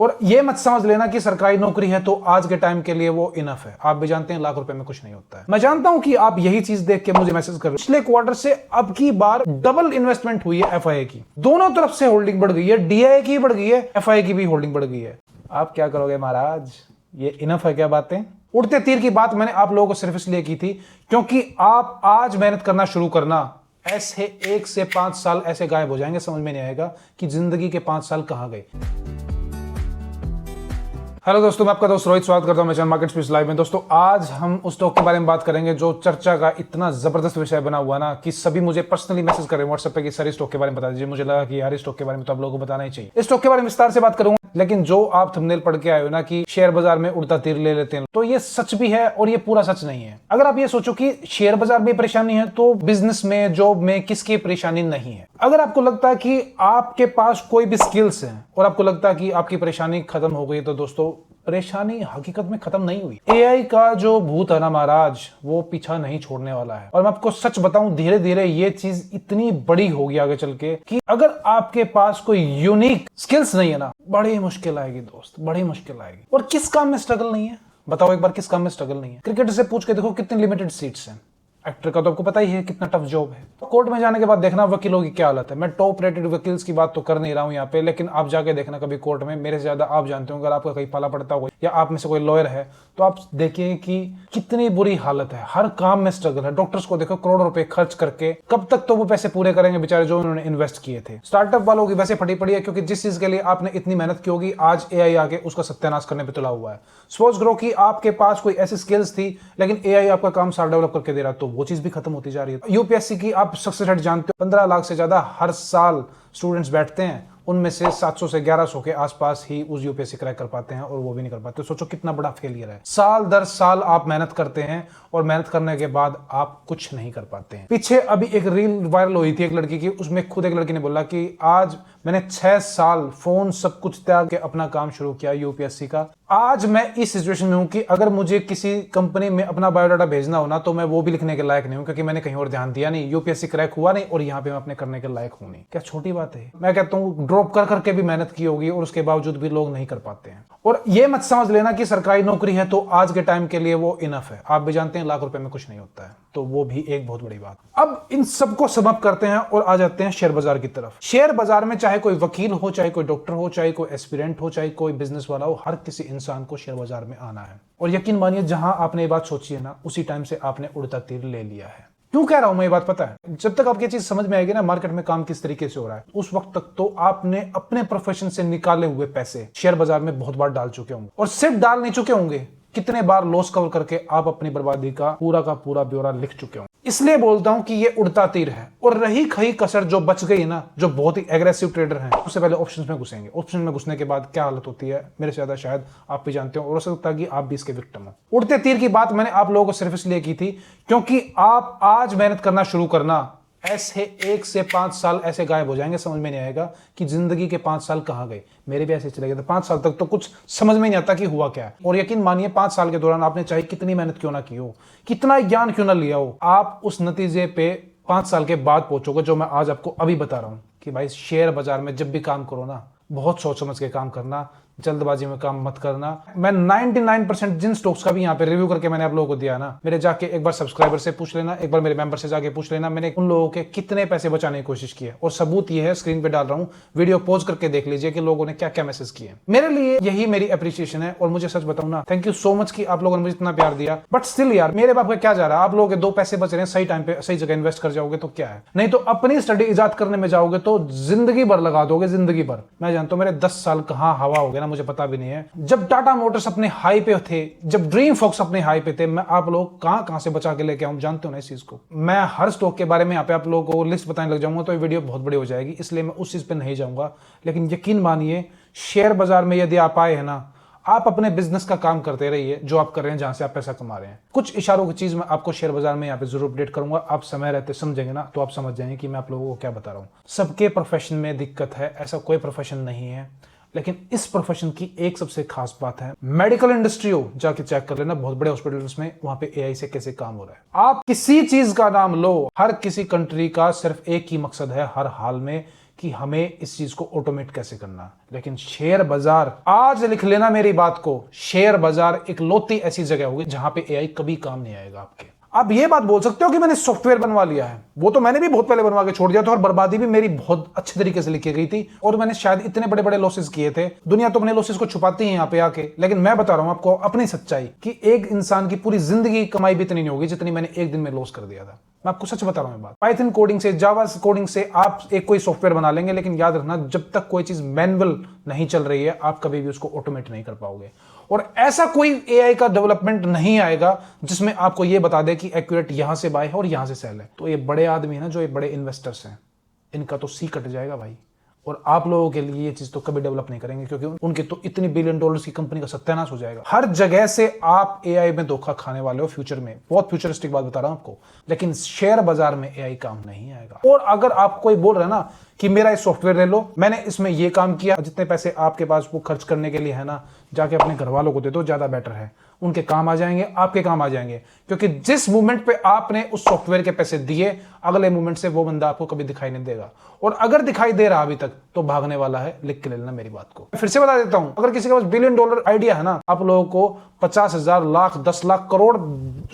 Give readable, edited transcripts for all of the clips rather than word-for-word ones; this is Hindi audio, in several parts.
और ये मत समझ लेना कि सरकारी नौकरी है तो आज के टाइम के लिए वो इनफ है। आप भी जानते हैं लाख रुपए में कुछ नहीं होता है। मैं जानता हूं कि आप यही चीज देख के मुझे मैसेज कर रहे हैं। पिछले क्वार्टर से अब की बार डबल इन्वेस्टमेंट हुई है एफआईआई की, दोनों तरफ से होल्डिंग बढ़ गई है, डीआईआई की बढ़ गई है, एफआईआई की भी होल्डिंग बढ़ गई है। आप क्या करोगे महाराज, ये इनफ है क्या बातें? उड़ते तीर की बात मैंने आप लोगों को सिर्फ इसलिए की थी क्योंकि आप आज मेहनत करना शुरू करना, ऐसे 1 से 5 साल ऐसे गायब हो जाएंगे, समझ में नहीं आएगा कि जिंदगी के 5 साल कहां गए। हेलो दोस्तों, मैं आपका दोस्त रोहित स्वागत करता हूं मेरे चैनल मार्केट स्पेस लाइव में। दोस्तों आज हम उस स्टॉक के बारे में बात करेंगे जो चर्चा का इतना जबरदस्त विषय बना हुआ ना कि सभी मुझे पर्सनली मैसेज कर रहे हैं व्हाट्सएप पे कि सारे स्टॉक के बारे में बता दीजिए। मुझे लगा कि यार इस स्टॉक के बारे में तो आप लोगों को बताना ही चाहिए। इस स्टॉक के बारे में विस्तार से बात करूंगा, लेकिन जो आप थंबनेल पढ़ के आए हो ना कि शेयर बाजार में उड़ता तीर ले लेते हैं, तो ये सच भी है और ये पूरा सच नहीं है। अगर आप ये सोचो कि शेयर बाजार में परेशानी है तो बिजनेस में, जॉब में किसकी परेशानी नहीं है। अगर आपको लगता है कि आपके पास कोई भी स्किल्स हैं और आपको लगता है कि आपकी परेशानी खत्म हो गई, तो दोस्तों परेशानी हकीकत में खत्म नहीं हुई। एआई का जो भूत है ना महाराज, वो पीछा नहीं छोड़ने वाला है। और मैं आपको सच बताऊं, धीरे धीरे ये चीज इतनी बड़ी होगी आगे चल के कि अगर आपके पास कोई यूनिक स्किल्स नहीं है ना, बड़ी मुश्किल आएगी दोस्त, बड़ी मुश्किल आएगी। और किस काम में स्ट्रगल नहीं है बताओ एक बार, किस काम में स्ट्रगल नहीं है? क्रिकेटर से पूछ के देखो कितने लिमिटेड सीट्स हैं। एक्टर का तो आपको पता ही है कितना टफ जॉब है। तो कोर्ट में जाने के बाद देखना वकीलों की क्या हालत है। मैं टॉप रेटेड वकील्स की बात तो कर नहीं रहा हूं यहाँ पे, लेकिन आप जाके देखना कभी कोर्ट में, मेरे से ज्यादा आप जानते हो। अगर आपका कहीं पाला पड़ता हो या आप में से कोई लॉयर है तो आप देखिए कि कितनी बुरी हालत है। हर काम में स्ट्रगल है। डॉक्टर्स को देखो करोड़ों रुपए खर्च करके कब तक तो वो पैसे पूरे करेंगे बेचारे जो उन्होंने इन्वेस्ट किए थे। स्टार्टअप वालों की वैसे फटी पड़ी है क्योंकि जिस चीज के लिए आपने इतनी मेहनत की होगी आज एआई आके उसका सत्यानाश करने पर तुला हुआ है। सपोज करो कि आपके पास कोई ऐसी स्किल्स थी लेकिन एआई आपका काम सारा डेवलप करके दे रहा, तो वो चीज भी खत्म होती जा रही है। यूपीएससी की आप सक्सेस रेट जानते हो, 15 लाख से ज्यादा हर साल स्टूडेंट्स बैठते हैं, उनमें से 700 से 1100 के आसपास ही उस यूपीएससी क्रैक कर पाते हैं और वो भी नहीं कर पाते। सोचो कितना बड़ा फेलियर है। साल दर साल आप मेहनत करते हैं और मेहनत करने के बाद आप कुछ नहीं कर पाते हैं। पीछे अभी एक रील वायरल हुई थी एक लड़की की, उसमें खुद एक लड़की ने बोला कि आज मैंने 6 साल फोन सब कुछ त्याग के अपना काम शुरू किया यूपीएससी का। आज मैं इस सिचुएशन में हूं कि अगर मुझे किसी कंपनी में अपना बायोडाटा भेजना हो ना तो मैं वो भी लिखने के लायक नहीं हूं क्योंकि मैंने कहीं और ध्यान दिया नहीं, यूपीएससी क्रैक हुआ नहीं और यहाँ पे मैं अपने करने के लायक हूं नहीं। क्या छोटी बात है? मैं कहता हूँ ड्रॉप कर करके भी मेहनत की होगी और उसके बावजूद भी लोग नहीं कर पाते हैं। और ये मत समझ लेना कि सरकारी नौकरी है तो आज के टाइम के लिए वो इनफ है। आप भी जानते हैं लाख रुपए में कुछ नहीं होता है, तो वो भी एक बहुत बड़ी बात। अब इन सबको समाप्त करते हैं और आ जाते हैं शेयर बाजार की तरफ। शेयर बाजार में चाहे कोई वकील हो, चाहे कोई डॉक्टर हो, चाहे कोई एस्पिरेंट हो, चाहे कोई बिजनेस वाला हो, हर किसी इंसान को शेयर बाजार में आना है। और यकीन मानिए जहां आपने ये बात सोची है ना, उसी टाइम से आपने उड़ता तीर ले लिया है। क्यों कह रहा हूं मैं ये बात पता है? जब तक आपकी चीज समझ में आएगी ना मार्केट में काम किस तरीके से हो रहा है, उस वक्त तक तो आपने अपने प्रोफेशन से निकाले हुए पैसे शेयर बाजार में बहुत बार डाल चुके होंगे। और सिर्फ डाल नहीं चुके होंगे, कितने बार लॉस कवर करके आप अपनी बर्बादी का पूरा ब्यौरा लिख चुके होंगे। इसलिए बोलता हूं कि ये उड़ता तीर है। और रही खई कसर जो बच गई ना, जो बहुत ही एग्रेसिव ट्रेडर हैं, उससे पहले ऑप्शंस में घुसेंगे। ऑप्शन में घुसने के बाद क्या हालत होती है मेरे से ज्यादा शायद आप भी जानते हो, और हो सकता है कि आप भी इसके विक्टिम हो। उड़ते तीर की बात मैंने आप लोगों को सिर्फ इसलिए की थी क्योंकि आप आज मेहनत करना शुरू करना, ऐसे 1 से 5 साल ऐसे गायब हो जाएंगे, समझ में नहीं आएगा कि जिंदगी के 5 साल कहां गए। मेरे भी ऐसे चले गए थे। 5 साल तक तो कुछ समझ में नहीं आता कि हुआ क्या है। और यकीन मानिए 5 साल के दौरान आपने चाहे कितनी मेहनत क्यों ना की हो, कितना ज्ञान क्यों ना लिया हो, आप उस नतीजे पे 5 साल के बाद पहुंचोगे जो मैं आज आपको अभी बता रहा हूं कि भाई शेयर बाजार में जब भी काम करो ना, बहुत सोच समझ के काम करना, जल्दबाजी में काम मत करना। मैं 99% जिन स्टॉक्स का भी यहाँ पे रिव्यू करके मैंने आप लोगों को दिया ना, मेरे जाके एक बार सब्सक्राइबर से पूछ लेना, एक बार मेरे मेंबर से जाके पूछ लेना, मैंने उन लोगों के कितने पैसे बचाने की कोशिश की है। और सबूत ये है, स्क्रीन पे डाल रहा हूँ, वीडियो पॉज करके देख लीजिए कि लोगों ने क्या क्या मैसेज किए। मेरे लिए यही मेरी अप्रिसिएशन है। और मुझे सच बताऊं ना, थैंक यू सो मच कि आप लोगों ने मुझे इतना प्यार दिया। बट स्टिल यार, मेरे बाप का क्या जा रहा है? आप लोगों के 2 पैसे बच रहे हैं, सही टाइम पे सही जगह इन्वेस्ट कर जाओगे तो क्या है, नहीं तो अपनी स्टडी इजाद करने में जाओगे तो जिंदगी भर लगा दोगे, जिंदगी भर। मैं जानता हूं मेरे 10 साल कहां हवा हो गया ना, मुझे पता भी नहीं है। जब टाटा मोटर्स अपने हाई पे थे, जब ड्रीम फॉक्स अपने हाई पे थे, मैं आप लोग कहां से बचा के लेके आऊं, जानते हो ना इस चीज को। मैं हर स्टॉक के बारे में यहाँ पे आप लोगों को लिस्ट बताने लग जाऊंगा तो ये वीडियो बहुत बड़ी हो जाएगी, इसलिए मैं उस चीज पे नहीं जाऊंगा। लेकिन यकीन मानिए शेयर बाजार में यदि आप आए हैं ना, आप अपने बिजनेस का काम करते रहिए जो आप कर रहे हैं, जहां से आप पैसा कमा रहे हैं। कुछ इशारों की चीज मैं आपको शेयर बाजार में यहाँ पे जरूर अपडेट करूंगा। आप समय रहते समझेंगे ना तो आप समझ जाएंगे कि मैं आप लोगों को क्या बता रहा हूं। सबके प्रोफेशन में दिक्कत है, ऐसा कोई प्रोफेशन नहीं है, लेकिन इस प्रोफेशन की एक सबसे खास बात है, मेडिकल इंडस्ट्री हो जाके चेक कर लेना, बहुत बड़े हॉस्पिटल्स में वहां पे एआई से कैसे काम हो रहा है। आप किसी चीज का नाम लो, हर किसी कंट्री का सिर्फ एक ही मकसद है हर हाल में कि हमें इस चीज को ऑटोमेट कैसे करना। लेकिन शेयर बाजार, आज लिख लेना मेरी बात को, शेयर बाजार एक लौती ऐसी जगह होगी जहां पे एआई कभी काम नहीं आएगा आपके। आप ये बात बोल सकते हो कि मैंने सॉफ्टवेयर बनवा लिया है, वो तो मैंने भी बहुत पहले बनवा के छोड़ दिया था और बर्बादी भी मेरी बहुत अच्छे तरीके से लिखी गई थी और मैंने शायद इतने बड़े बड़े लॉसेस किए थे। दुनिया तो अपने लॉसेस को छुपाती है यहाँ पे आके, लेकिन मैं बता रहा हूं आपको अपनी सच्चाई कि एक इंसान की पूरी जिंदगी कमाई भी इतनी नहीं होगी जितनी मैंने एक दिन में लॉस कर दिया था। मैं आपको सच बता रहा हूं बात। पाइथन कोडिंग से, जावा कोडिंग से आप एक कोई सॉफ्टवेयर बना लेंगे, लेकिन याद रखना जब तक कोई चीज मैनुअल नहीं चल रही है आप कभी भी उसको ऑटोमेट नहीं कर पाओगे। और ऐसा कोई एआई का डेवलपमेंट नहीं आएगा जिसमें आपको यह बता दे कि एक्यूरेट यहां से बाय है और यहां से सेल है। तो ये बड़े आदमी है ना, जो ये बड़े इन्वेस्टर्स हैं, इनका तो सी कट जाएगा भाई। और आप लोगों के लिए ये चीज तो कभी डेवलप नहीं करेंगे, क्योंकि उनके तो इतनी बिलियन डॉलर्स की कंपनी का सत्यानाश हो जाएगा। हर जगह से आप एआई में धोखा खाने वाले हो फ्यूचर में। बहुत फ्यूचरिस्टिक बात बता रहा हूं आपको, लेकिन शेयर बाजार में एआई काम नहीं आएगा। और अगर आप कोई बोल रहे हैं ना कि मेरा ये सॉफ्टवेयर ले लो, मैंने इसमें ये काम किया, जितने पैसे आपके पास वो खर्च करने के लिए है ना, जाके अपने घर वालों को दे दो, ज्यादा बेटर है। उनके काम आ जाएंगे, आपके काम आ जाएंगे, क्योंकि जिस मूवमेंट पे आपने उस सॉफ्टवेयर के पैसे दिए, अगले मूवमेंट से वो बंदा आपको कभी दिखाई नहीं देगा। और अगर दिखाई दे रहा अभी तक तो भागने वाला है। लिख के ले लेना मेरी बात को। फिर से बता देता हूं, अगर किसी के पास बिलियन डॉलर आइडिया है ना, आप लोगों को 50,000, लाख, 10 लाख, करोड़,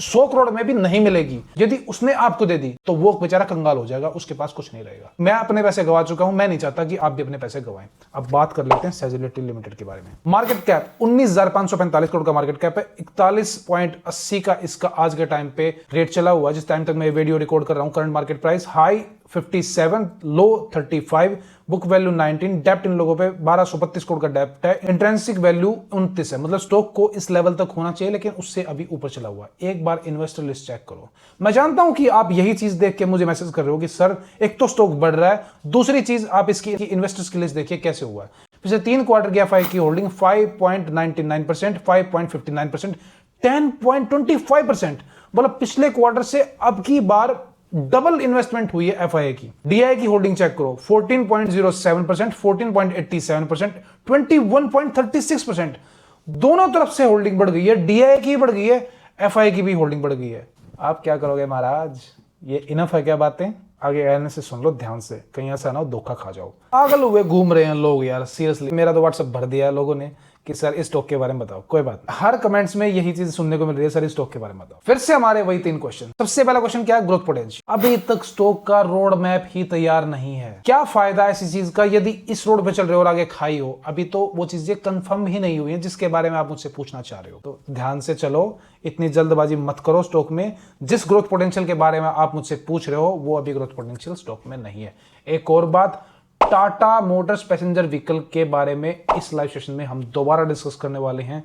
100 करोड़ में भी नहीं मिलेगी। यदि उसने आपको दे दी तो वो बेचारा कंगाल हो जाएगा, उसके पास कुछ नहीं रहेगा। मैं अपने पैसे गवा चुका हूं, मैं नहीं चाहता कि आप भी अपने पैसे गवाएं। अब बात कर लेते हैं सेजिलिटी लिमिटेड के बारे में। मार्केट कैप 19,545 करोड़ का मार्केट कैप है। 41.80 का इसका आज के टाइम पे रेट चला हुआ, जिस टाइम तक मैं वीडियो रिकॉर्ड कर रहा हूं। करंट मार्केट प्राइस हाई 57, लो 35, बुक वैल्यू 19, डेप्ट इन लोगों पे 1232 करोड़ का डेप्ट है। इंट्रिंसिक वैल्यू 29 है, मतलब स्टॉक को इस लेवल तक होना चाहिए, लेकिन उससे अभी ऊपर चला हुआ है। एक बार इन्वेस्टर लिस्ट चेक करो। मैं जानता हूं कि आप यही चीज देख के मुझे मैसेज कर रहे हो कि सर एक तो स्टॉक बढ़ रहा है, दूसरी चीज आप इसकी इन्वेस्टर्स की लिस्ट देखिए कैसे हुआ है। पिछले 3 क्वार्टर की एफआई की होल्डिंग 5.99%, 5.59%, 10.25%, मतलब पिछले क्वार्टर से अब की बार डबल इन्वेस्टमेंट हुई है एफआईए की। डीआई की होल्डिंग चेक करो, 14.07%, 14.87%, 21.36%, दोनों तरफ से होल्डिंग बढ़ गई है। डीआई की बढ़ गई है, एफआईए की भी होल्डिंग बढ़ गई है। आप क्या करोगे महाराज? ये इनफ है क्या बातें? आगे कहने से सुन लो ध्यान से, कहीं ऐसा ना हो धोखा खा जाओ। पागल हुए घूम रहे हैं लोग यार, सीरियसली। मेरा तो व्हाट्सएप भर दिया है लोगों ने कि सर इस स्टॉक के बारे में बताओ। कोई बात नहीं, हर कमेंट्स में यही चीज सुनने को मिल रही है, सर इस स्टॉक के बारे में बताओ। फिर से हमारे वही 3 क्वेश्चन। सबसे पहला क्वेश्चन क्या है? Growth potential. अभी तक स्टॉक का रोड मैप ही तैयार नहीं है। क्या फायदा ऐसी चीज का यदि इस रोड पे चल रहे हो और आगे खाई हो? अभी तो वो चीजें कंफर्म ही नहीं हुई है जिसके बारे में आप मुझसे पूछना चाह रहे हो। तो ध्यान से चलो, इतनी जल्दबाजी मत करो स्टॉक में। जिस ग्रोथ पोटेंशियल के बारे में आप मुझसे पूछ रहे हो वो अभी ग्रोथ पोटेंशियल स्टॉक में नहीं है। एक और बात, टाटा मोटर्स पैसेंजर व्हीकल के बारे में इस लाइव सेशन में हम दोबारा डिस्कस करने वाले हैं।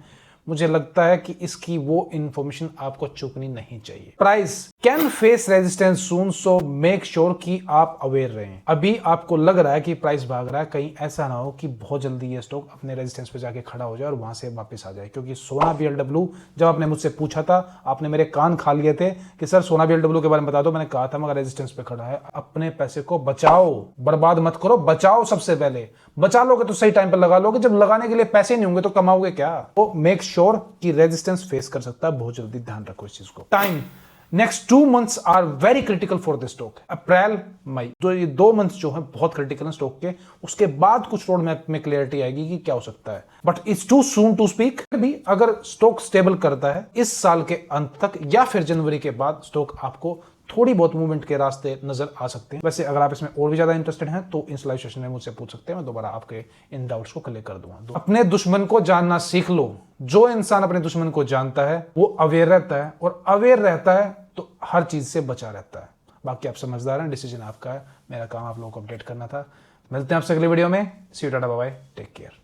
मुझे लगता है कि इसकी वो इंफॉर्मेशन आपको चूकनी नहीं चाहिए। Price can face resistance soon, so make sure कि आप अवेयर रहें। अभी आपको लग रहा है कि प्राइस भाग रहा है, कहीं ऐसा ना हो कि बहुत जल्दी ये स्टॉक अपने रेजिस्टेंस पे जाके खड़ा हो जाए और वहां से वापस आ जाए। क्योंकि सोना बीएलडब्ल्यू, जब आपने मुझसे पूछा था, आपने मेरे कान खा लिए थे कि सर सोना बीएलडब्ल्यू के बारे में बता दो। मैंने कहा था मगर रेजिस्टेंस पे खड़ा है। अपने पैसे को बचाओ, बर्बाद मत करो, बचाओ। सबसे पहले बचा लोगे तो सही टाइम पर लगा लोगे, जब लगाने के लिए पैसे नहीं होंगे तो कमाओगे क्या? तो मेक श्योर कि रेजिस्टेंस फेस कर सकता है बहुत जल्दी। ध्यान रखो इस चीज को। Time, next 2 months are very critical for this stock. अप्रैल, मई, तो ये 2 मंथ्स जो है बहुत क्रिटिकल है स्टॉक के। उसके बाद कुछ रोड मैप में क्लियरिटी आएगी कि क्या हो सकता है, but it's too soon to speak. भी अगर स्टॉक स्टेबल करता है इस साल के अंत तक या फिर जनवरी के बाद, स्टॉक आपको थोड़ी बहुत मूवमेंट के रास्ते नजर आ सकते हैं। वैसे अगर आप इसमें और भी ज्यादा इंटरेस्टेड हैं तो इस लाइव सेशन में मुझसे पूछ सकते हैं, मैं दोबारा आपके इन डाउट्स को क्लियर कर दूंगा। अपने दुश्मन को जानना सीख लो। जो इंसान अपने दुश्मन को जानता है वो अवेयर रहता है, और अवेयर रहता है तो हर चीज से बचा रहता है। बाकी आप समझदार हैं, डिसीजन आपका है। मेरा काम आप लोगों को अपडेट करना था। मिलते हैं आपसे अगली वीडियो में। सी यू, टाटा, बाय बाय, टेक केयर।